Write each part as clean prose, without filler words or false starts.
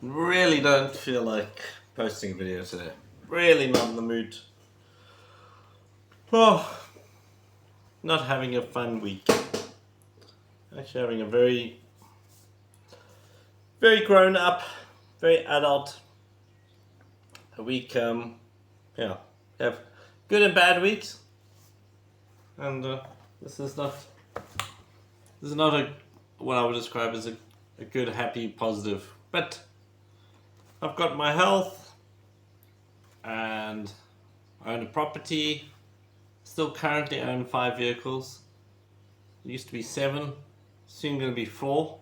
Really don't feel like posting a video today. Really not in the mood. Oh, not having a fun week. Actually having a very grown up, very adult week. Yeah, have good and bad weeks. And this is not what I would describe as a good, happy, positive. But I've got my health, and I own a property. Still currently own 5 vehicles. It used to be 7, soon going to be 4.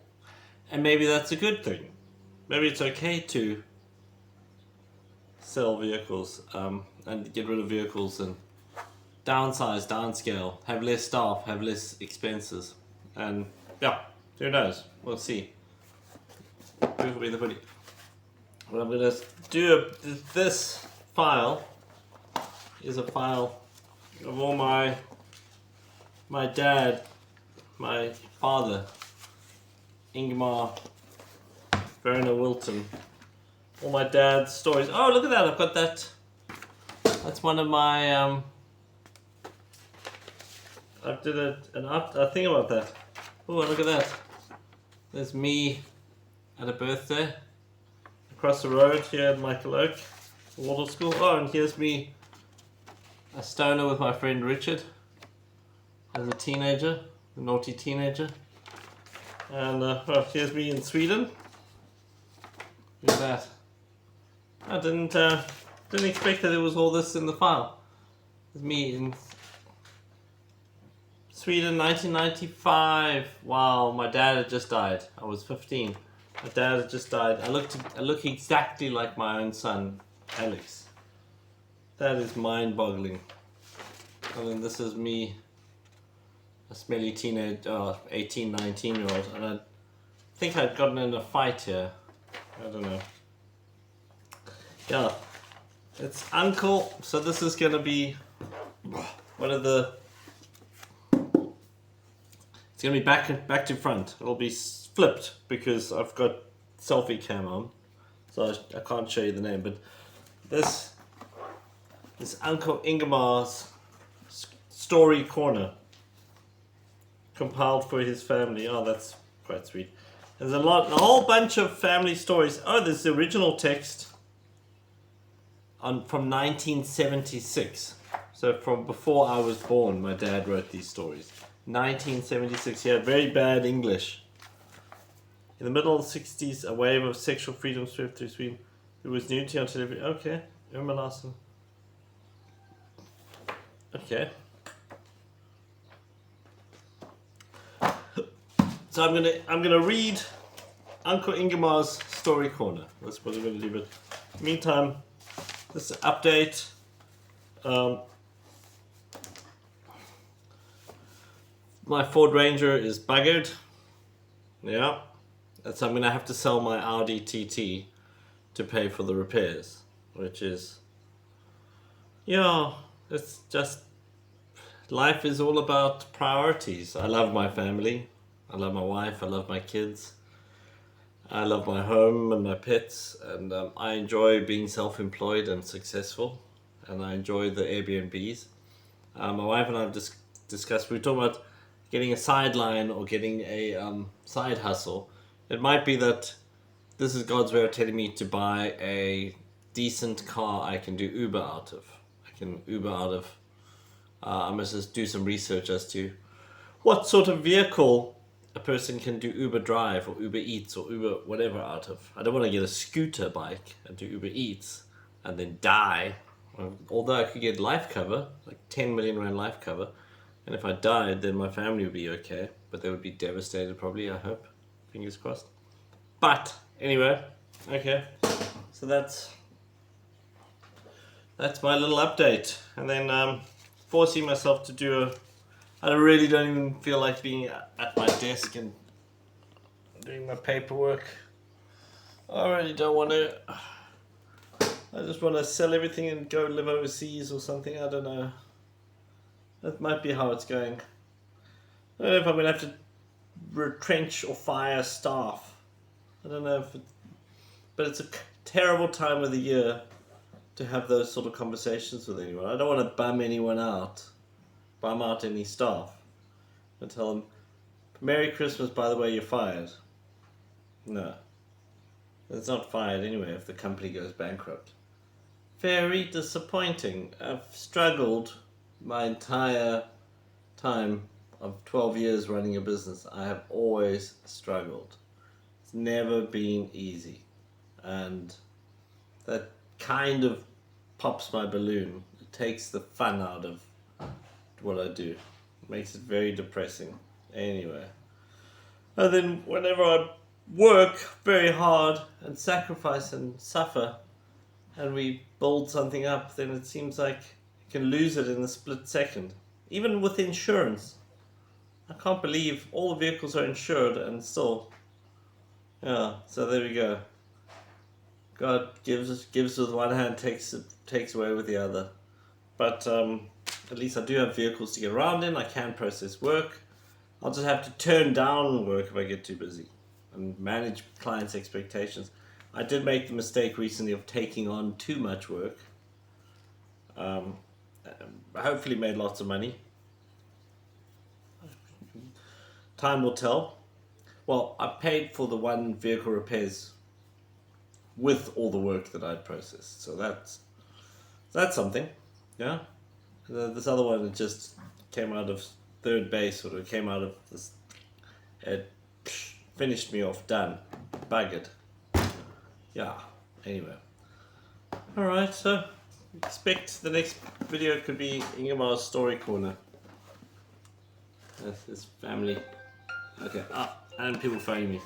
And maybe that's a good thing. Maybe it's okay to sell vehicles and get rid of vehicles and downsize, downscale, have less staff, have less expenses. And yeah, who knows? We'll see. Proof will be the pudding. What I'm going to do, this file is a file of all my dad, my father, Ingemar, Werner Wilton, all my dad's stories. Oh, look at that! I've got that. That's one of my. I did a thing about that. Oh, look at that! There's me at a birthday across the road here at Michael Oak Water School. Oh, and here's me, a stoner with my friend Richard as a teenager, a naughty teenager. And here's me in Sweden. Look at that. I didn't expect that there was all this in the file. It's me in Sweden, 1995. Wow, my dad had just died. I was 15. My dad had just died. I look exactly like my own son, Alex. That is mind-boggling. And then this is me, a smelly teenage, 18, 19-year-old, and I think I'd gotten in a fight here. I don't know. Yeah, it's uncle. So this is gonna be one of the. It's gonna be back to front. It'll be flipped because I've got selfie cam on, so I can't show you the name. But this Uncle Ingemar's story corner, compiled for his family. Oh, that's quite sweet. There's a whole bunch of family stories. Oh, there's the original text from 1976. So from before I was born, my dad wrote these stories. 1976. He had very bad English. In the middle of the 60s, a wave of sexual freedom swept through Sweden. It was nudity on television. Okay, Irma Larsson. Okay. So I'm gonna read Uncle Ingemar's story corner. That's what I'm gonna do. But meantime, this update. My Ford Ranger is buggered. Yeah, so I'm gonna have to sell my Audi TT to pay for the repairs, which is, yeah, it's just, life is all about priorities. I love my family. I love my wife, I love my kids, I love my home and my pets, and I enjoy being self-employed and successful, and I enjoy the Airbnbs. My wife and I have discussed, we were talking about getting a sideline or getting a side hustle. It might be that this is God's way of telling me to buy a decent car I can do Uber out of. I must just do some research as to what sort of vehicle a person can do Uber Drive or Uber Eats or Uber whatever out of. I don't want to get a scooter bike and do Uber Eats and then die. Although I could get life cover, like 10 million rand life cover, and if I died, then my family would be okay, but they would be devastated probably, I hope. Fingers crossed. But anyway, okay. So that's my little update. And then forcing myself to do I really don't even feel like being at my desk and doing my paperwork. I really don't want to. I just want to sell everything and go live overseas or something. I don't know. That might be how it's going. I don't know if I'm going to have to retrench or fire staff. I don't know if but it's a terrible time of the year to have those sort of conversations with anyone. I don't want to bum out any staff, and tell them, Merry Christmas, by the way, you're fired. No. It's not fired anyway if the company goes bankrupt. Very disappointing. I've struggled my entire time of 12 years running a business. I have always struggled. It's never been easy. And that kind of pops my balloon. It takes the fun out of what I do. It makes it very depressing. Anyway. And then whenever I work very hard and sacrifice and suffer, and we build something up, then it seems like you can lose it in a split second. Even with insurance. I can't believe all the vehicles are insured and still. Yeah, so there we go. God gives with one hand, takes away with the other. But at least I do have vehicles to get around in. I can process work. I'll just have to turn down work if I get too busy and manage clients' expectations. I did make the mistake recently of taking on too much work. Hopefully made lots of money. Time will tell. Well, I paid for the one vehicle repairs with all the work that I'd processed. So that's something. Yeah. This other one, it just came out of third base, or it came out of this. It finished me off, done. Buggered. Yeah, anyway. Alright, so expect the next video could be Ingemar's story corner. That's his family. Okay, and people phoning me.